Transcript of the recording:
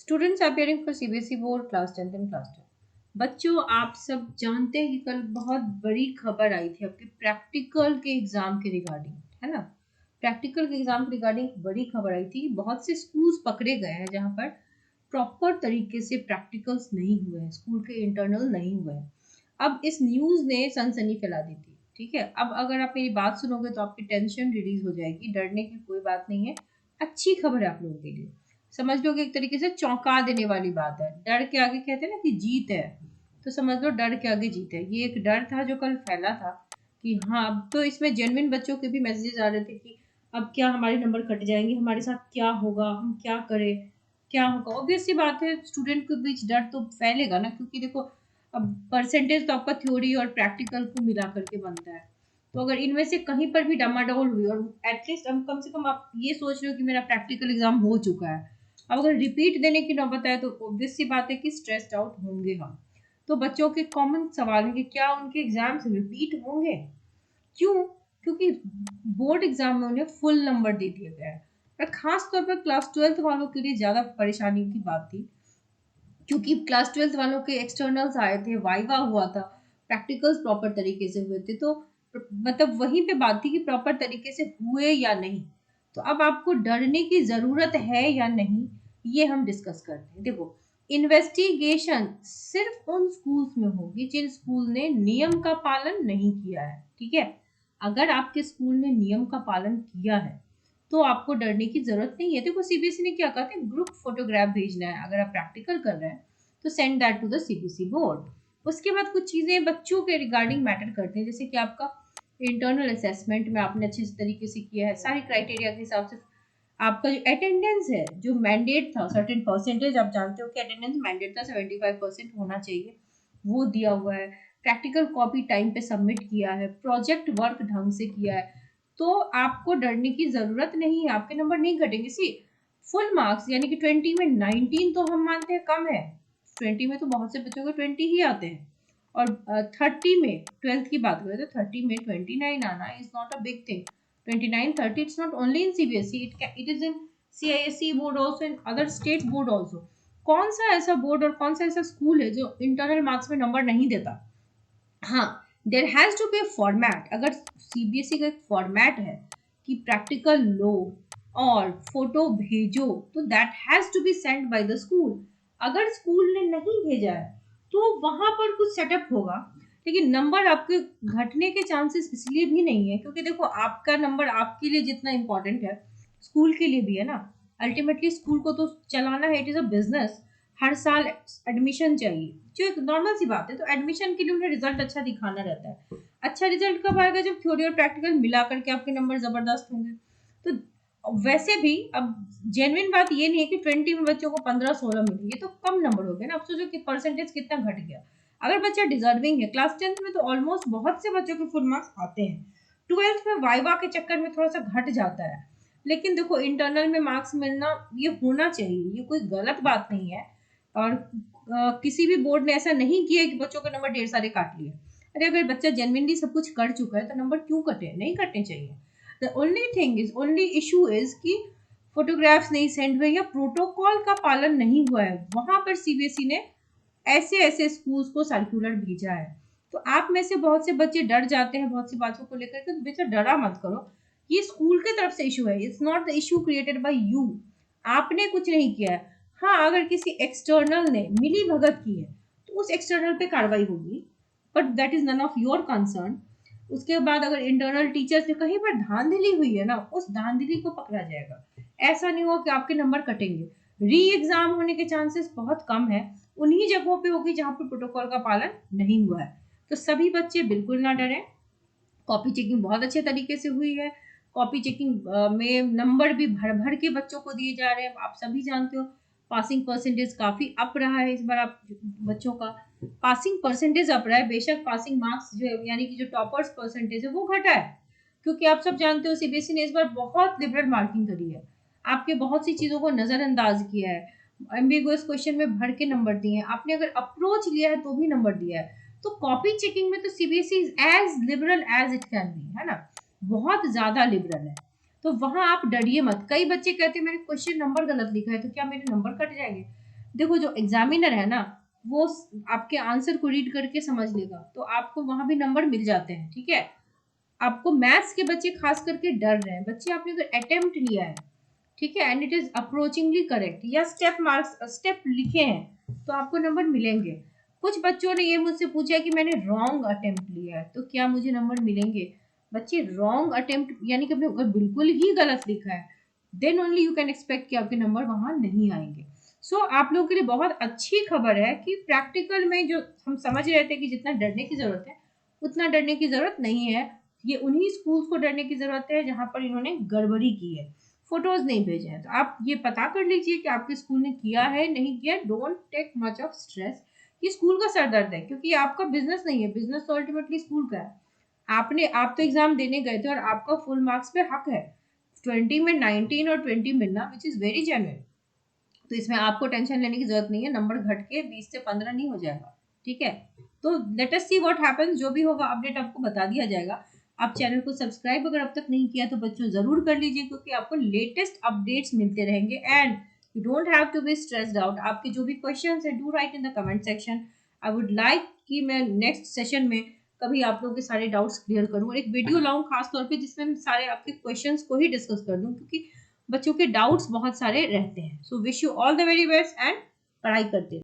Students appearing for CBSE board class 10th and class 12। बच्चों, आप सब जानते हैं कि कल बहुत बड़ी खबर आई थी आपके प्रैक्टिकल के एग्जाम के रिगार्डिंग, है ना। प्रैक्टिकल के एग्जाम के रिगार्डिंग बड़ी खबर आई थी। बहुत से स्कूल्स पकड़े गए हैं जहां पर प्रॉपर तरीके से प्रैक्टिकल्स नहीं हुए हैं, स्कूल के इंटरनल नहीं हुए हैं। अब इस न्यूज ने सनसनी फैला दी थी। ठीक है, अब अगर आप मेरी बात सुनोगे तो आपकी टेंशन रिलीज हो जाएगी। डरने की कोई बात नहीं है, अच्छी खबर है आप लोगों के लिए। समझ लो कि एक तरीके से चौंका देने वाली बात है। डर के आगे कहते हैं ना कि जीत है, तो समझ लो डर के आगे जीत है। ये एक डर था जो कल फैला था कि हाँ, अब तो इसमें जेन्युइन बच्चों के भी मैसेजेस आ रहे थे कि अब क्या हमारे नंबर कट जाएंगे, हमारे साथ क्या होगा, हम क्या करें, क्या होगा। ऑब्वियस सी बात है, स्टूडेंट के बीच डर तो फैलेगा ना, क्योंकि देखो अब परसेंटेज तो आपका थ्योरी और प्रैक्टिकल को मिला करके बनता है। तो अगर इनमें से कहीं पर भी डमाडोल हुई और एटलीस्ट हम कम से कम आप ये सोच रहे हो कि मेरा प्रैक्टिकल एग्जाम हो चुका है, अब अगर रिपीट देने की नौबत आए तो ऑब्वियस सी बात है कि स्ट्रेस्ड आउट होंगे हम। तो बच्चों के कॉमन सवाल है कि क्या उनके एग्जाम्स रिपीट होंगे। क्यों? क्योंकि बोर्ड एग्जाम में उन्हें फुल नंबर दे दिया गया है। और खास तौर पर क्लास 12th वालों के लिए ज्यादा परेशानी की बात थी, क्योंकि क्लास 12th वालों के एक्सटर्नल्स आए थे, वाइवा हुआ था, प्रैक्टिकल्स प्रॉपर तरीके से हुए थे। तो मतलब वहीं पे बात थी कि प्रॉपर तरीके से हुए या नहीं। तो अब आपको डरने की जरूरत है या नहीं, ये हम डिस्कस करते हैं। देखो, इन्वेस्टिगेशन सिर्फ उन स्कूल्स में होगी जिन स्कूल ने नियम का पालन नहीं किया है। ठीक है, अगर आपके स्कूल ने नियम का पालन किया है तो आपको डरने की जरूरत नहीं है। देखो, सीबीएसई ने क्या कहा था, ग्रुप फोटोग्राफ भेजना है अगर आप प्रैक्टिकल कर रहे हैं तो send that to the CBSE board. उसके बाद कुछ चीजें बच्चों के रिगार्डिंग मैटर करती हैं, जैसे कि आपका इंटरनल असेसमेंट में आपने अच्छे तरीके से किया है, सारी क्राइटेरिया के हिसाब से। आपका जो अटेंडेंस है, जो मैंडेट था, सर्टेन परसेंटेज, आप जानते हो कि अटेंडेंस मैंडेट था 75% होना चाहिए, वो दिया हुआ है। प्रैक्टिकल कॉपी टाइम पे सबमिट किया है, प्रोजेक्ट वर्क ढंग से किया है। तो आपको डरने की जरूरत नहीं है, आपके नंबर नहीं घटेंगे। सी फुल मार्क्स यानी कि 20 में 19 तो हम मानते हैं कम है। 20 में तो बहुत से बच्चों को 20 ही आते हैं। और 30 में, 12th की बात करें तो 30 में 29 आना is not a big thing. 29 30 it's not only in CBSE, it is in CISCE board also, in other state board also. कौन सा ऐसा बोर्ड और कौन सा ऐसा स्कूल है जो इंटरनल मार्क्स में नंबर नहीं देता? हाँ, there has to be a format. अगर सीबीएसई का एक फॉर्मेट है कि प्रैक्टिकल लो और फोटो भेजो, तो that has to be send by the school. अगर स्कूल ने नहीं भेजा है तो वहां पर कुछ सेटअप होगा, लेकिन नंबर आपके घटने के चांसेस इसलिए भी नहीं है क्योंकि देखो, आपका नंबर आपके लिए जितना इंपॉर्टेंट है स्कूल के लिए भी है ना। अल्टीमेटली स्कूल को तो चलाना है, इट इज अ बिजनेस। हर साल एडमिशन चाहिए, जो एक नॉर्मल सी बात है। तो एडमिशन के लिए उन्हें रिजल्ट अच्छा दिखाना रहता है। अच्छा रिजल्ट कब आएगा? जब थ्योरी और प्रैक्टिकल मिला करके आपके नंबर जबरदस्त होंगे। तो वैसे भी अब जेन्युइन बात ये नहीं है कि 20 में बच्चों को 15-16 मिले, ये तो कम नंबर हो गए ना। अब सोचो कि परसेंटेज कितना घट गया। अगर बच्चा डिजर्विंग है, क्लास 10th में तो ऑलमोस्ट बहुत से बच्चों के फुल मार्क्स आते हैं। 12th में वाइवा के चक्कर में थोड़ा सा घट जाता है। लेकिन देखो, इंटरनल में मार्क्स मिलना ये होना चाहिए, ये कोई गलत बात नहीं है। और किसी भी बोर्ड ने ऐसा नहीं किया कि बच्चों के नंबर ढेर सारे काट लिए। अरे अगर बच्चा जेन्युइनली सब कुछ कर चुका है तो नंबर क्यों कटे? नहीं कटने चाहिए। The only thing is, only issue is कि फोटोग्राफ्स नहीं सेंड हुए या प्रोटोकॉल का पालन नहीं हुआ है। वहां पर सीबीएसई ने ऐसे ऐसे स्कूल्स को सर्कुलर भेजा है। तो आप में से बहुत से बच्चे डर जाते हैं बहुत सी बातों को लेकर के, तो बेटा डरा मत करो। ये स्कूल की तरफ से इशू है, it's not the issue created by you. आपने कुछ नहीं किया है। हाँ, अगर किसी एक्सटर्नल ने मिली भगत की है तो उस एक्सटर्नल पे कार्रवाई होगी, but that is none of your concern. उसके बाद अगर इंटरनल टीचर्स ने कहीं पर धांधली हुई है ना, उस धांधली को पकड़ा जाएगा। ऐसा नहीं होगा कि आपके नंबर कटेंगे। री एग्जाम होने के चांसेस बहुत कम है, उन्हीं जगहों पे होगी जहां पर प्रोटोकॉल का पालन नहीं हुआ है। तो सभी बच्चे बिल्कुल ना डरें। कॉपी चेकिंग बहुत अच्छे तरीके से हुई है। कॉपी चेकिंग में नंबर भी भर भर के बच्चों को दिए जा रहे हैं, आप सभी जानते हो। पासिंग परसेंटेज काफी अप रहा है इस बार। आप बच्चों का पासिंग परसेंटेज अप रहा है, बेशक पासिंग मार्क्स जो यानी कि जो टॉपर्स परसेंटेज है वो घटा है, क्योंकि आप सब जानते हो सीबीएसई ने इस बार बहुत लिबरल मार्किंग करी है। आपके बहुत सी चीजों को नजरअंदाज किया है, एम्बिगुअस क्वेश्चन में भर के नंबर दिए हैं, आपने अगर अप्रोच लिया है तो भी नंबर दिया है। तो कॉपी चेकिंग में तो CBSE is as liberal as it can be, है ना, बहुत ज्यादा लिबरल है। तो वहां आप डरिए मत। कई बच्चे कहते हैं मैंने क्वेश्चन नंबर गलत लिखा है तो क्या मेरे नंबर कट जाएंगे? देखो जो एग्जामिनर है ना, वो आपके आंसर को रीड करके समझ लेगा, तो आपको वहां भी नंबर मिल जाते हैं, ठीक है। आपको मैथ्स के बच्चे खास करके डर रहे हैं, बच्चे आपने अगर अटेम्प्ट लिया है, ठीक है, एंड इट इज अप्रोचिंगली करेक्ट, या स्टेप मार्क्स स्टेप लिखे हैं, तो आपको नंबर मिलेंगे। कुछ बच्चों ने ये मुझसे पूछा कि मैंने रॉन्ग अटेम्प्ट लिया है, तो क्या मुझे नंबर मिलेंगे? बच्चे रॉन्ग अटेम्प्ट यानी कि आपने अगर बिल्कुल ही गलत लिखा है, then only you can expect कि आपके नंबर वहां नहीं आएंगे। आप लोगों के लिए बहुत अच्छी खबर है कि प्रैक्टिकल में जो हम समझ रहे थे कि जितना डरने की जरूरत है, उतना डरने की जरूरत नहीं है। ये उन्हीं स्कूल्स को डरने की जरूरत है जहां पर इन्होंने गड़बड़ी की है, फोटोज नहीं भेजे हैं। तो आप ये पता कर लीजिए कि आपके स्कूल ने किया है नहीं किया। Don't take much of stress, ये स्कूल का सरदर्द है, क्योंकि ये आपका बिजनेस नहीं है, बिजनेस तो अल्टीमेटली स्कूल का है। आप तो एग्जाम देने गए थे और आपका फुल मार्क्स पे हक है। 20 में 19 और 20 मिलना विच इज वेरी जेन्युइन, तो इसमें आपको टेंशन लेने की जरूरत नहीं है, नंबर घट के 20 से 15 नहीं हो जाएगा, ठीक है। तो let us see what happens, जो भी होगा अपडेट आपको बता दिया जाएगा। आप चैनल को सब्सक्राइब अगर अब तक नहीं किया तो बच्चों जरूर कर लीजिए, क्योंकि आपको लेटेस्ट अपडेट्स मिलते रहेंगे। And you don't have to be stressed out. आपके जो भी क्वेश्चंस है do write in the comment section. I would like कि मैं नेक्स्ट सेशन में कभी आप लोगों के सारे डाउट्स क्लियर करूं, और एक वीडियो लाऊं खास तौर पे जिसमें मैं सारे आपके क्वेश्चंस को ही डिस्कस कर दूं, क्योंकि बच्चों के डाउट्स बहुत सारे रहते हैं। So wish you all the very best and पढ़ाई करते रहिए।